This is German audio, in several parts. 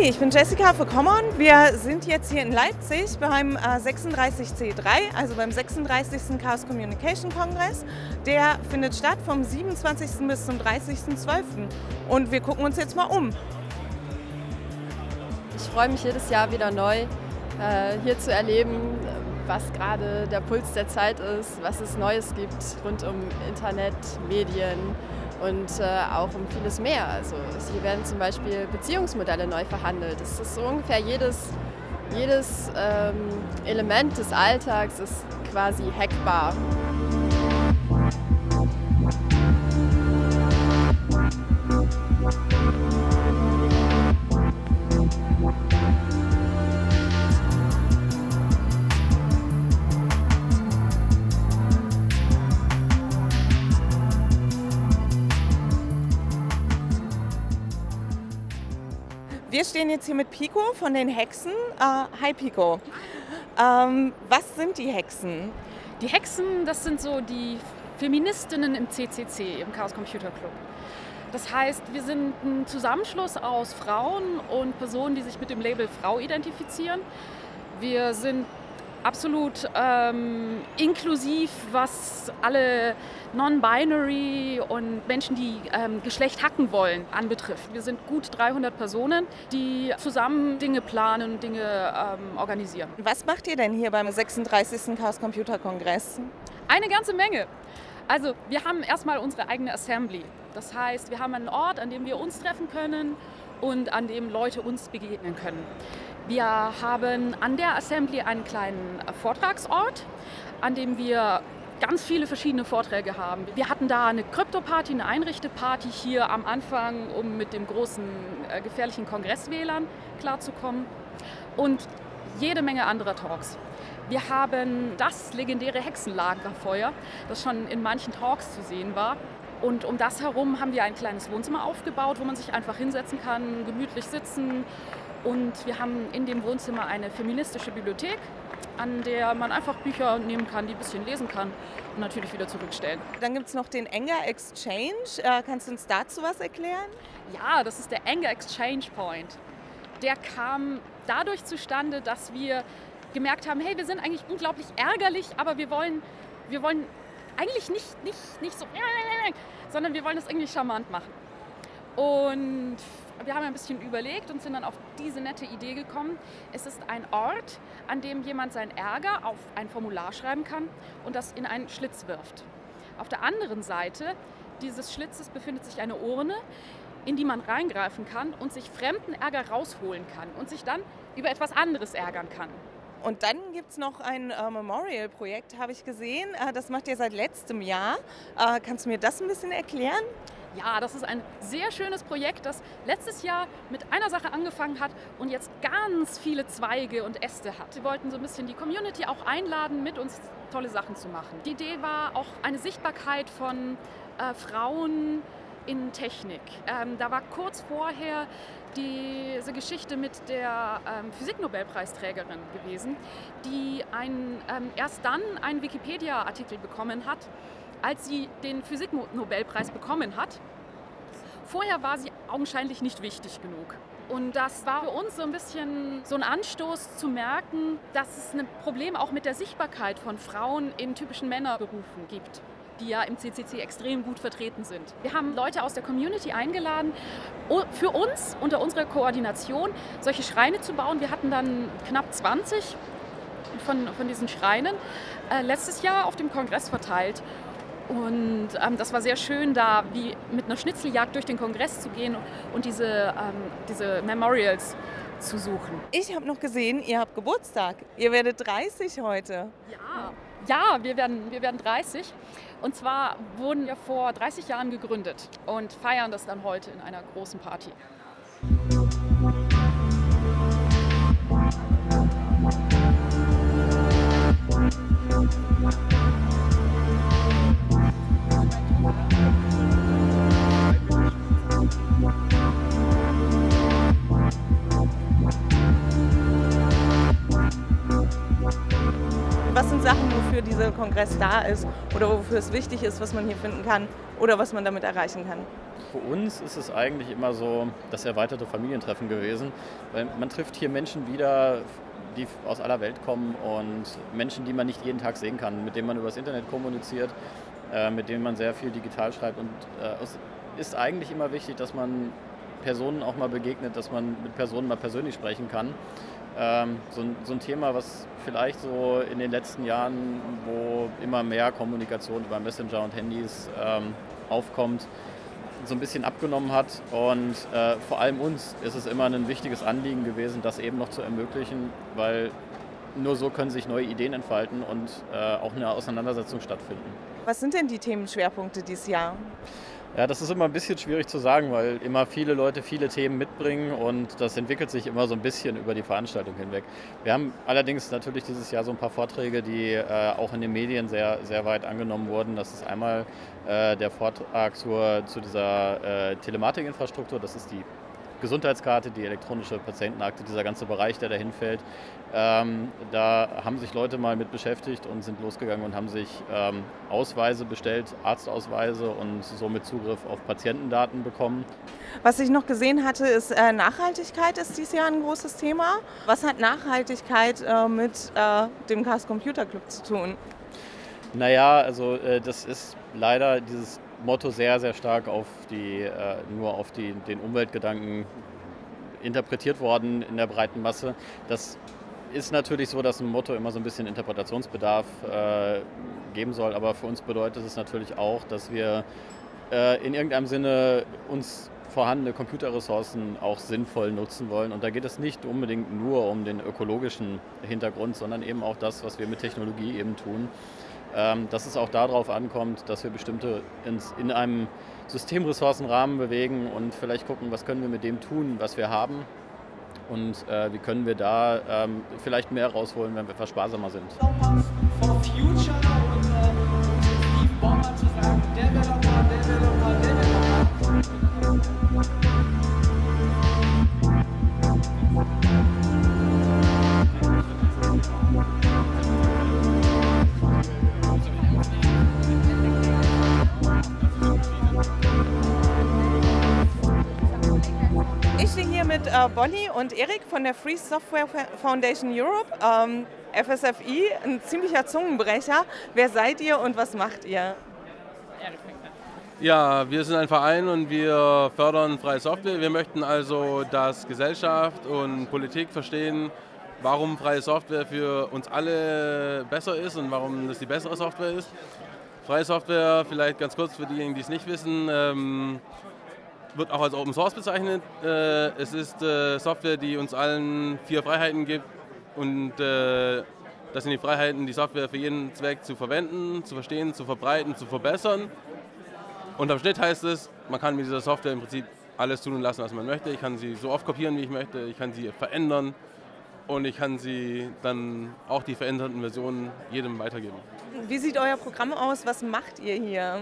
Ich bin Jessica für Common. Wir sind jetzt hier in Leipzig beim 36C3, also beim 36. Chaos Communication Kongress. Der findet statt vom 27. bis zum 30.12. Und wir gucken uns jetzt mal um. Ich freue mich jedes Jahr wieder neu, hier zu erleben, was gerade der Puls der Zeit ist, was es Neues gibt rund um Internet, Medien und auch um vieles mehr. Also hier werden zum Beispiel Beziehungsmodelle neu verhandelt. Es ist so ungefähr jedes Element des Alltags ist quasi hackbar. Wir stehen jetzt hier mit Pico von den Hexen. Hi Pico. Was sind die Hexen? Die Hexen, das sind so die Feministinnen im CCC, im Chaos Computer Club. Das heißt, wir sind ein Zusammenschluss aus Frauen und Personen, die sich mit dem Label Frau identifizieren. Wir sind absolut inklusiv, was alle Non-Binary und Menschen, die Geschlecht hacken wollen, anbetrifft. Wir sind gut 300 Personen, die zusammen Dinge planen und Dinge organisieren. Was macht ihr denn hier beim 36. Chaos Computer Kongress? Eine ganze Menge. Also wir haben erstmal unsere eigene Assembly. Das heißt, wir haben einen Ort, an dem wir uns treffen können und an dem Leute uns begegnen können. Wir haben an der Assembly einen kleinen Vortragsort, an dem wir ganz viele verschiedene Vorträge haben. Wir hatten da eine Krypto-Party, eine Einrichte-Party hier am Anfang, um mit dem großen, gefährlichen Kongress-WLAN klarzukommen und jede Menge anderer Talks. Wir haben das legendäre Hexenlagerfeuer, das schon in manchen Talks zu sehen war. Und um das herum haben wir ein kleines Wohnzimmer aufgebaut, wo man sich einfach hinsetzen kann, gemütlich sitzen. Und wir haben in dem Wohnzimmer eine feministische Bibliothek, an der man einfach Bücher nehmen kann, die ein bisschen lesen kann und natürlich wieder zurückstellen. Dann gibt es noch den Anger Exchange. Kannst du uns dazu was erklären? Ja, das ist der Anger Exchange Point. Der kam dadurch zustande, dass wir gemerkt haben, hey, wir sind eigentlich unglaublich ärgerlich, aber wir wollen eigentlich nicht so, sondern wir wollen das irgendwie charmant machen. Und wir haben ein bisschen überlegt und sind dann auf diese nette Idee gekommen. Es ist ein Ort, an dem jemand seinen Ärger auf ein Formular schreiben kann und das in einen Schlitz wirft. Auf der anderen Seite dieses Schlitzes befindet sich eine Urne, in die man reingreifen kann und sich fremden Ärger rausholen kann und sich dann über etwas anderes ärgern kann. Und dann gibt es noch ein Memorial-Projekt, habe ich gesehen. Das macht ihr seit letztem Jahr. Kannst du mir das ein bisschen erklären? Ja, das ist ein sehr schönes Projekt, das letztes Jahr mit einer Sache angefangen hat und jetzt ganz viele Zweige und Äste hat. Wir wollten so ein bisschen die Community auch einladen, mit uns tolle Sachen zu machen. Die Idee war auch eine Sichtbarkeit von Frauen in Technik. Da war kurz vorher diese Geschichte mit der Physiknobelpreisträgerin gewesen, die erst dann einen Wikipedia-Artikel bekommen hat, als sie den Physiknobelpreis bekommen hat. Vorher war sie augenscheinlich nicht wichtig genug. Und das war für uns so ein bisschen so ein Anstoß zu merken, dass es ein Problem auch mit der Sichtbarkeit von Frauen in typischen Männerberufen gibt, die ja im CCC extrem gut vertreten sind. Wir haben Leute aus der Community eingeladen, für uns unter unserer Koordination solche Schreine zu bauen. Wir hatten dann knapp 20 von diesen Schreinen letztes Jahr auf dem Kongress verteilt. Und das war sehr schön, da wie mit einer Schnitzeljagd durch den Kongress zu gehen und diese Memorials zu suchen. Ich habe noch gesehen, ihr habt Geburtstag. Ihr werdet 30 heute. Ja, wir werden 30. Und zwar wurden wir vor 30 Jahren gegründet und feiern das dann heute in einer großen Party. Was sind Sachen, wofür dieser Kongress da ist oder wofür es wichtig ist, was man hier finden kann oder was man damit erreichen kann? für uns ist es eigentlich immer so das erweiterte Familientreffen gewesen, weil man trifft hier Menschen wieder, die aus aller Welt kommen und Menschen, die man nicht jeden Tag sehen kann, mit denen man über das Internet kommuniziert, mit denen man sehr viel digital schreibt. Und es ist eigentlich immer wichtig, dass man Personen auch mal begegnet, dass man mit Personen mal persönlich sprechen kann. So ein Thema, was vielleicht so in den letzten Jahren, wo immer mehr Kommunikation über Messenger und Handys aufkommt, so ein bisschen abgenommen hat. Und vor allem uns ist es immer ein wichtiges Anliegen gewesen, das eben noch zu ermöglichen, weil nur so können sich neue Ideen entfalten und auch eine Auseinandersetzung stattfinden. Was sind denn die Themenschwerpunkte dieses Jahr? Ja, das ist immer ein bisschen schwierig zu sagen, weil immer viele Leute viele Themen mitbringen und das entwickelt sich immer so ein bisschen über die Veranstaltung hinweg. Wir haben allerdings natürlich dieses Jahr so ein paar Vorträge, die auch in den Medien sehr, sehr weit angenommen wurden. Das ist einmal der Vortrag zu dieser Telematikinfrastruktur, das ist die Gesundheitskarte, die elektronische Patientenakte, dieser ganze Bereich, der dahin fällt. Da haben sich Leute mal mit beschäftigt und sind losgegangen und haben sich Ausweise bestellt, Arztausweise und somit Zugriff auf Patientendaten bekommen. Was ich noch gesehen hatte, ist Nachhaltigkeit ist dieses Jahr ein großes Thema. Was hat Nachhaltigkeit mit dem Chaos Computer Club zu tun? Naja, also das ist leider dieses Motto sehr, sehr stark nur auf den Umweltgedanken interpretiert worden in der breiten Masse. Das ist natürlich so, dass ein Motto immer so ein bisschen Interpretationsbedarf geben soll, aber für uns bedeutet es natürlich auch, dass wir in irgendeinem Sinne uns vorhandene Computerressourcen auch sinnvoll nutzen wollen. Und da geht es nicht unbedingt nur um den ökologischen Hintergrund, sondern eben auch das, was wir mit Technologie eben tun. Dass es auch darauf ankommt, dass wir bestimmte in einem Systemressourcenrahmen bewegen und vielleicht gucken, was können wir mit dem tun, was wir haben und wie können wir da vielleicht mehr rausholen, wenn wir etwas sparsamer sind. For Future und Steve Ballmer zu sagen, Developer. Ich stehe hier mit Bonnie und Erik von der Free Software Foundation Europe, FSFI, ein ziemlicher Zungenbrecher. Wer seid ihr und was macht ihr? Ja, wir sind ein Verein und wir fördern freie Software. Wir möchten also, dass Gesellschaft und Politik verstehen, warum freie Software für uns alle besser ist und warum das die bessere Software ist. Freie Software, vielleicht ganz kurz für diejenigen, die es nicht wissen, wird auch als Open Source bezeichnet. Es ist Software, die uns allen 4 Freiheiten gibt und das sind die Freiheiten, die Software für jeden Zweck zu verwenden, zu verstehen, zu verbreiten, zu verbessern. Unterm Schnitt heißt es, man kann mit dieser Software im Prinzip alles tun und lassen, was man möchte. Ich kann sie so oft kopieren, wie ich möchte, ich kann sie verändern und ich kann sie dann auch die veränderten Versionen jedem weitergeben. Wie sieht euer Programm aus? Was macht ihr hier?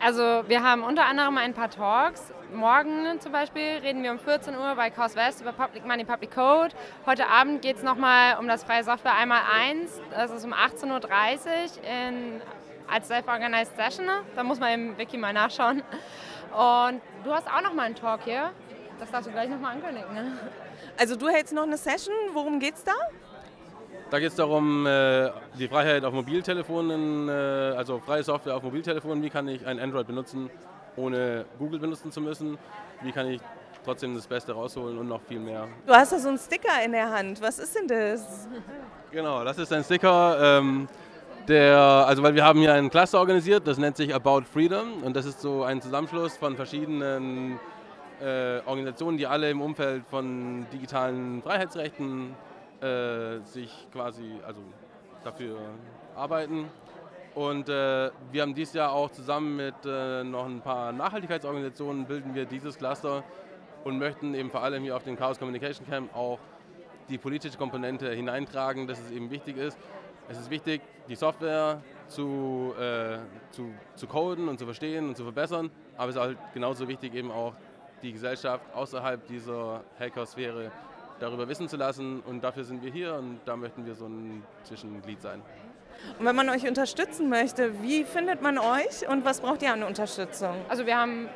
Also wir haben unter anderem ein paar Talks. Morgen zum Beispiel reden wir um 14 Uhr bei Chaos West über Public Money, Public Code. Heute Abend geht es nochmal um das freie Software 1x1. Das ist um 18.30 Uhr als Self-Organized Session. Da muss man im Wiki mal nachschauen. Und du hast auch nochmal einen Talk hier. Das darfst du gleich nochmal ankündigen. Ne? Also du hältst noch eine Session. Worum geht's da? Da geht es darum, die Freiheit auf Mobiltelefonen, also freie Software auf Mobiltelefonen. Wie kann ich ein Android benutzen, ohne Google benutzen zu müssen? Wie kann ich trotzdem das Beste rausholen und noch viel mehr? Du hast da so einen Sticker in der Hand. Was ist denn das? Genau, das ist ein Sticker, weil wir haben hier ein Cluster organisiert, das nennt sich About Freedom und das ist so ein Zusammenschluss von verschiedenen Organisationen, die alle im Umfeld von digitalen Freiheitsrechten sich quasi dafür arbeiten. Und wir haben dieses Jahr auch zusammen mit noch ein paar Nachhaltigkeitsorganisationen bilden wir dieses Cluster und möchten eben vor allem hier auf dem Chaos Communication Camp auch die politische Komponente hineintragen, dass es eben wichtig ist. Es ist wichtig, die Software zu coden und zu verstehen und zu verbessern, aber es ist halt genauso wichtig, eben auch die Gesellschaft außerhalb dieser Hackersphäre darüber wissen zu lassen und dafür sind wir hier und da möchten wir so ein Zwischenglied sein. Und wenn man euch unterstützen möchte, wie findet man euch und was braucht ihr an Unterstützung? Also wir haben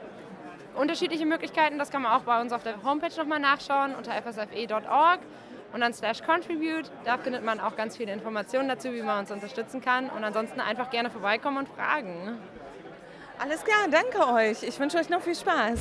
unterschiedliche Möglichkeiten, das kann man auch bei uns auf der Homepage nochmal nachschauen unter fsfe.org und dann /contribute. Da findet man auch ganz viele Informationen dazu, wie man uns unterstützen kann und ansonsten einfach gerne vorbeikommen und fragen. Alles klar, danke euch. Ich wünsche euch noch viel Spaß.